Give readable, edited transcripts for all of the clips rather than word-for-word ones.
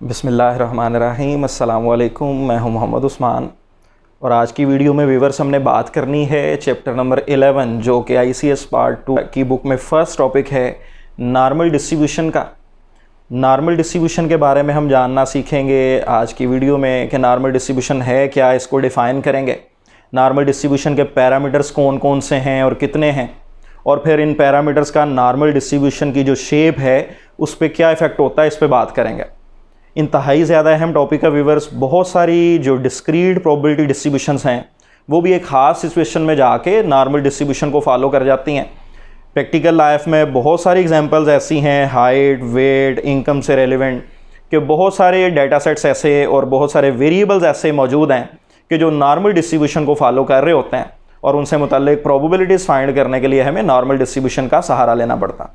बिस्मिल्लाहिर्रहमानिर्रहीम। अस्सलाम वालेकुम। मैं हूं मोहम्मद उस्मान और आज की वीडियो में व्यूअर्स हमने बात करनी है चैप्टर नंबर 11 जो कि ICS पार्ट 2 की बुक में फ़र्स्ट टॉपिक है नॉर्मल डिस्ट्रीब्यूशन का। नॉर्मल डिस्ट्रीब्यूशन के बारे में हम जानना सीखेंगे आज की वीडियो में कि नॉर्मल डिस्ट्रीब्यूशन है क्या, इसको डिफ़ाइन करेंगे। नॉर्मल डिस्ट्रीब्यूशन के पैरामीटर्स कौन कौन से हैं और कितने हैं, और फिर इन पैरामीटर्स का नॉर्मल डिस्ट्रीब्यूशन की जो शेप है उस पर क्या इफ़ेक्ट होता है, इस पर बात करेंगे। इंतहाई ज़्यादा अहम टॉपिक है व्यूअर्स। बहुत सारी जो डिस्क्रीट प्रोबेबिलिटी डिस्ट्रीब्यूशंस हैं वो भी एक ख़ास सिचुएशन में जाके नॉर्मल डिस्ट्रीब्यूशन को फॉलो कर जाती हैं। प्रैक्टिकल लाइफ में बहुत सारी एग्जांपल्स ऐसी हैं, हाइट, वेट, इनकम से रेलिवेंट, कि बहुत सारे डेटा सेट्स ऐसे और बहुत सारे वेरिएबल्स ऐसे मौजूद हैं कि जो नॉर्मल डिस्ट्रीब्यूशन को फॉलो कर रहे होते हैं और उनसे मुताल्लिक प्रोबेबिलिटीज़ फाइंड करने के लिए हमें नॉर्मल डिस्ट्रीब्यूशन का सहारा लेना पड़ता।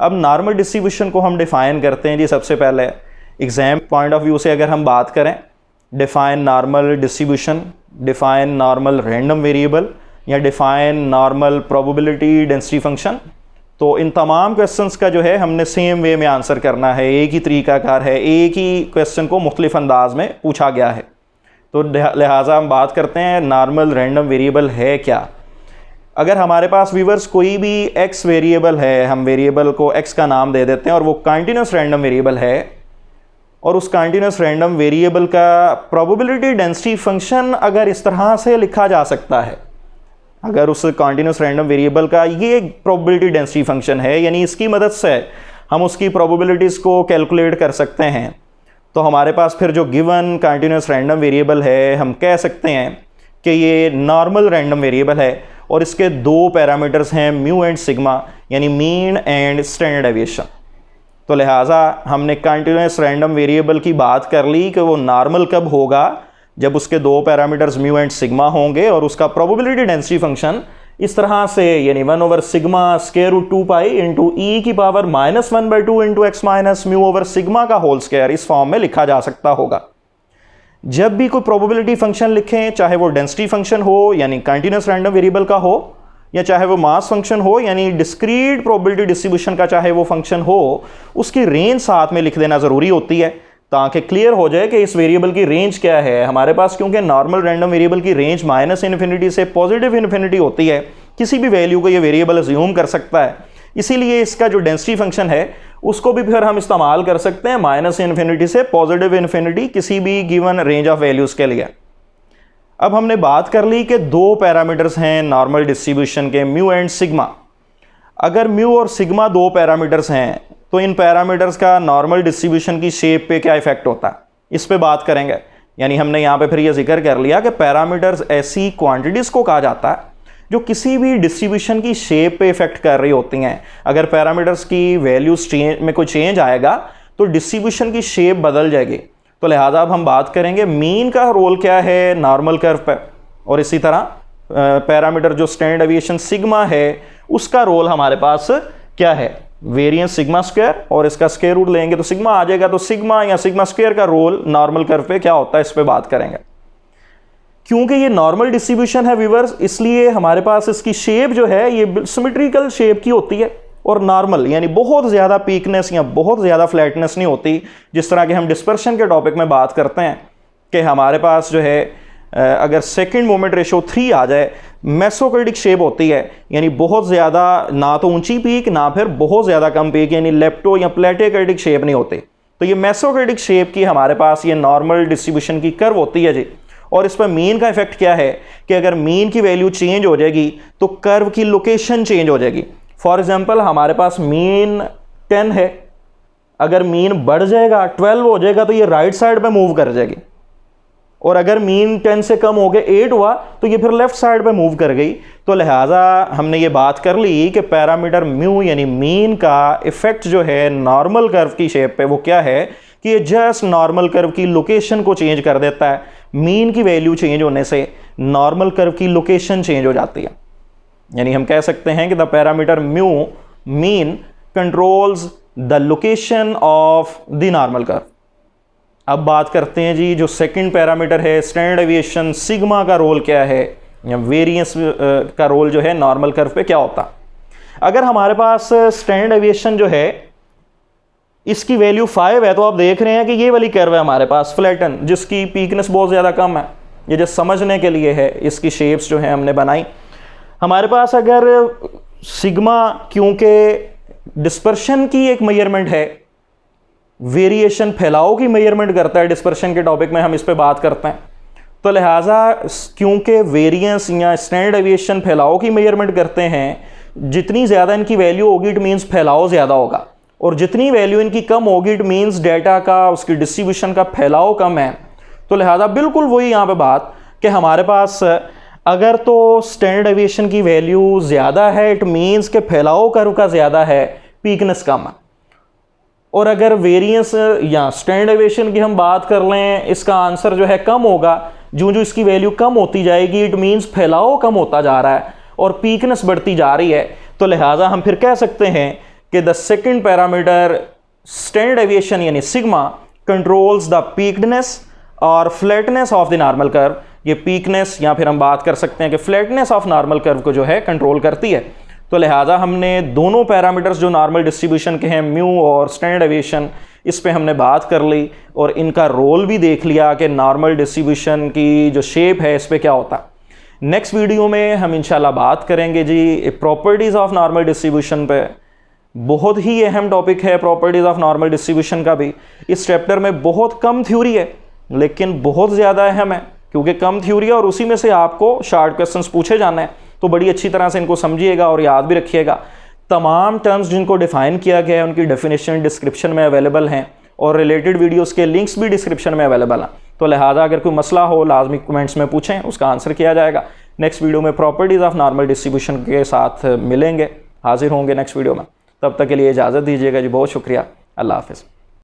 अब नॉर्मल डिस्ट्रीब्यूशन को हम डिफ़ाइन करते हैं जी। सबसे पहले एग्ज़ाम पॉइंट ऑफ व्यू से अगर हम बात करें, define normal distribution, define normal random variable या define normal probability density function, तो इन तमाम क्वेश्चंस का जो है हमने सेम वे में आंसर करना है। एक ही तरीक़ाकार है, एक ही क्वेश्चन को मुख्तलिफ अंदाज में पूछा गया है। तो लिहाजा हम बात करते हैं नॉर्मल रैंडम वेरिएबल है क्या। अगर हमारे पास व्यूअर्स कोई भी एक्स वेरिएबल है, हम वेरिएबल को एक्स का नाम दे देते हैं और वो कंटिन्यूस रैंडम वेरिएबल है, और उस कंटिन्यूस रैंडम वेरिएबल का प्रोबेबिलिटी डेंसिटी फंक्शन अगर इस तरह से लिखा जा सकता है, अगर उस कंटिन्यूस रैंडम वेरिएबल का ये प्रोबेबिलिटी डेंसिटी फंक्शन है, यानी इसकी मदद से हम उसकी प्रोबेबिलिटीज़ को कैलकुलेट कर सकते हैं, तो हमारे पास फिर जो गिवन कंटिन्यूस रैंडम वेरिएबल है हम कह सकते हैं कि ये नॉर्मल रैंडम वेरिएबल है और इसके दो पैरामीटर्स हैं म्यू एंड सिग्मा, यानी मीन एंड स्टैंडर्ड डेविएशन। तो लिहाजा हमने कंटिन्यूस रैंडम वेरिएबल की बात कर ली कि वो नॉर्मल कब होगा, जब उसके दो पैरामीटर्स म्यू एंड सिग्मा होंगे और उसका प्रोबेबिलिटी डेंसिटी फंक्शन इस तरह से, यानी 1/सिग्मा स्क्वायर रूट 2 पाई इंटू ई की power -1/2 into x minus mu over sigma का होल स्क्वायर, इस फॉर्म में लिखा जा सकता होगा। जब भी कोई प्रोबेबिलिटी फंक्शन लिखें, चाहे वो डेंसिटी फंक्शन हो यानी कंटिन्यूस रैंडम वेरिएबल का हो, या चाहे वो मास फंक्शन हो यानी डिस्क्रीट प्रोबेबिलिटी डिस्ट्रीब्यूशन का चाहे वो फंक्शन हो, उसकी रेंज साथ में लिख देना ज़रूरी होती है ताकि क्लियर हो जाए कि इस वेरिएबल की रेंज क्या है हमारे पास। क्योंकि नॉर्मल रैंडम वेरिएबल की रेंज -∞ से +∞ होती है, किसी भी वैल्यू को ये वेरिएबल अज्यूम कर सकता है। इसीलिए इसका जो डेंसिटी फंक्शन है उसको भी फिर हम इस्तेमाल कर सकते हैं -∞ से +∞ किसी भी गिवन रेंज ऑफ वैल्यूज़ के लिए। अब हमने बात कर ली कि दो पैरामीटर्स हैं नॉर्मल डिस्ट्रीब्यूशन के, म्यू एंड सिग्मा। अगर म्यू और सिग्मा दो पैरामीटर्स हैं तो इन पैरामीटर्स का नॉर्मल डिस्ट्रीब्यूशन की शेप पे क्या इफेक्ट होता है, इस पे बात करेंगे। यानी हमने यहाँ पे फिर ये जिक्र कर लिया कि पैरामीटर्स ऐसी क्वांटिटीज़ को कहा जाता है जो किसी भी डिस्ट्रीब्यूशन की शेप पे इफेक्ट कर रही होती हैं। अगर पैरामीटर्स की वैल्यूज में कोई चेंज आएगा तो डिस्ट्रीब्यूशन की शेप बदल जाएगी। तो लिहाजा अब हम बात करेंगे मीन का रोल क्या है नॉर्मल कर्व पर, और इसी तरह पैरामीटर जो स्टैंडर्ड डेविएशन सिग्मा है उसका रोल हमारे पास क्या है, वेरिएंस सिग्मा स्क्वायर, और इसका स्क्वायर रूट लेंगे तो सिग्मा आ जाएगा। तो सिग्मा या सिग्मा स्क्वायर का रोल नॉर्मल कर्व पे क्या होता है, इस पे बात करेंगे। क्योंकि ये नॉर्मल डिस्ट्रीब्यूशन है व्यूअर्स, इसलिए हमारे पास इसकी शेप जो है ये सिमेट्रिकल शेप की होती है और नॉर्मल, यानी बहुत ज़्यादा पीकनेस या बहुत ज़्यादा फ्लैटनेस नहीं होती। जिस तरह के हम डिस्पर्शन के टॉपिक में बात करते हैं कि हमारे पास जो है अगर सेकंड मोमेंट रेशो 3 आ जाए, मेसोक्रेटिक शेप होती है, यानी बहुत ज़्यादा ना तो ऊंची पीक ना फिर बहुत ज़्यादा कम पीक, यानी लेप्टो या प्लेटेक्रेटिक शेप नहीं होती। तो ये मेसोक्रेटिक शेप की हमारे पास ये नॉर्मल डिस्ट्रीब्यूशन की कर्व होती है जी। और इस पर मीन का इफेक्ट क्या है कि अगर मीन की वैल्यू चेंज हो जाएगी तो कर्व की लोकेशन चेंज हो जाएगी। फॉर एग्जाम्पल हमारे पास मीन 10 है, अगर मीन बढ़ जाएगा 12 हो जाएगा तो ये राइट साइड पे मूव कर जाएगी, और अगर मीन 10 से कम हो गया 8 हुआ तो ये फिर लेफ्ट साइड पे मूव कर गई। तो लिहाजा हमने ये बात कर ली कि पैरामीटर म्यू यानी मीन का इफेक्ट जो है नॉर्मल कर्व की शेप पे वो क्या है कि ये जस्ट नॉर्मल कर्व की लोकेशन को चेंज कर देता है। मीन की वैल्यू चेंज होने से नॉर्मल कर्व की लोकेशन चेंज हो जाती है। यानी हम कह सकते हैं कि the parameter mu mean controls the location of the normal curve. अब बात करते हैं जी जो सेकंड पैरामीटर है स्टैंडर्ड डेविएशन सिग्मा का रोल क्या है, या वेरिएंस का रोल जो है नॉर्मल कर्व पे क्या होता। अगर हमारे पास स्टैंडर्ड डेविएशन जो है इसकी वैल्यू 5 है, तो आप देख रहे हैं कि ये वाली कर्व है हमारे पास फ्लैटन, जिसकी पीकनेस बहुत ज़्यादा कम है। ये जो समझने के लिए है, इसकी शेप्स जो है हमने बनाई। हमारे पास अगर सिग्मा, क्योंकि डिस्पर्शन की एक मेजरमेंट है, वेरिएशन फैलाव की मेजरमेंट करता है, डिस्पर्शन के टॉपिक में हम इस पे बात करते हैं, तो लिहाजा क्योंकि वेरिएंस या स्टैंडर्ड डेविएशन फैलाव की मेजरमेंट करते हैं, जितनी ज़्यादा इनकी वैल्यू होगी इट मीन्स फैलाव ज़्यादा होगा, और जितनी वैल्यू इनकी कम होगी इट मीन्स डेटा का, उसकी डिस्ट्रीब्यूशन का फैलाव कम है। तो लिहाजा बिल्कुल वही यहाँ पे बात कि हमारे पास अगर तो स्टैंडर्ड डेविएशन की वैल्यू ज़्यादा है इट मीन्स के फैलाव कर्व का ज़्यादा है, पीकनेस कम है। और अगर वेरिएंस या स्टैंडर्ड डेविएशन की हम बात कर लें, इसका आंसर जो है कम होगा, जो इसकी वैल्यू कम होती जाएगी इट मीन्स फैलाव कम होता जा रहा है और पीकनेस बढ़ती जा रही है। तो लिहाजा हम फिर कह सकते हैं कि the second parameter standard deviation यानी सिग्मा कंट्रोल्स द पीक्डनेस और flatness of the normal curve. ये पीकनेस या फिर हम बात कर सकते हैं कि फ्लैटनेस ऑफ नॉर्मल कर्व को जो है कंट्रोल करती है। तो लिहाजा हमने दोनों पैरामीटर्स जो नॉर्मल डिस्ट्रीब्यूशन के हैं, म्यू और स्टैंडर्ड डेविएशन, इस पे हमने बात कर ली और इनका रोल भी देख लिया कि नॉर्मल डिस्ट्रीब्यूशन की जो शेप है इस पे क्या होता है। नेक्स्ट वीडियो में हम इंशाल्लाह बात करेंगे जी प्रॉपर्टीज़ ऑफ नॉर्मल डिस्ट्रीब्यूशन पे। बहुत ही अहम टॉपिक है प्रॉपर्टीज़ ऑफ नॉर्मल डिस्ट्रीब्यूशन का भी। इस चैप्टर में बहुत कम थ्योरी है लेकिन बहुत ज़्यादा अहम है, क्योंकि कम थ्योरी है और उसी में से आपको शार्ट क्वेश्चंस पूछे जाना है। तो बड़ी अच्छी तरह से इनको समझिएगा और याद भी रखिएगा। तमाम टर्म्स जिनको डिफाइन किया गया है उनकी डेफिनेशन डिस्क्रिप्शन में अवेलेबल हैं और रिलेटेड वीडियोस के लिंक्स भी डिस्क्रिप्शन में अवेलेबल हैं। तो लिहाजा अगर कोई मसला हो लाजमी कमेंट्स में पूछें, उसका आंसर किया जाएगा। नेक्स्ट वीडियो में प्रॉपर्टीज़ ऑफ नॉर्मल डिस्ट्रीब्यूशन के साथ मिलेंगे, हाजिर होंगे नेक्स्ट वीडियो में। तब तक के लिए इजाज़त दीजिएगा जी, बहुत शुक्रिया, अल्लाह हाफ़िज़।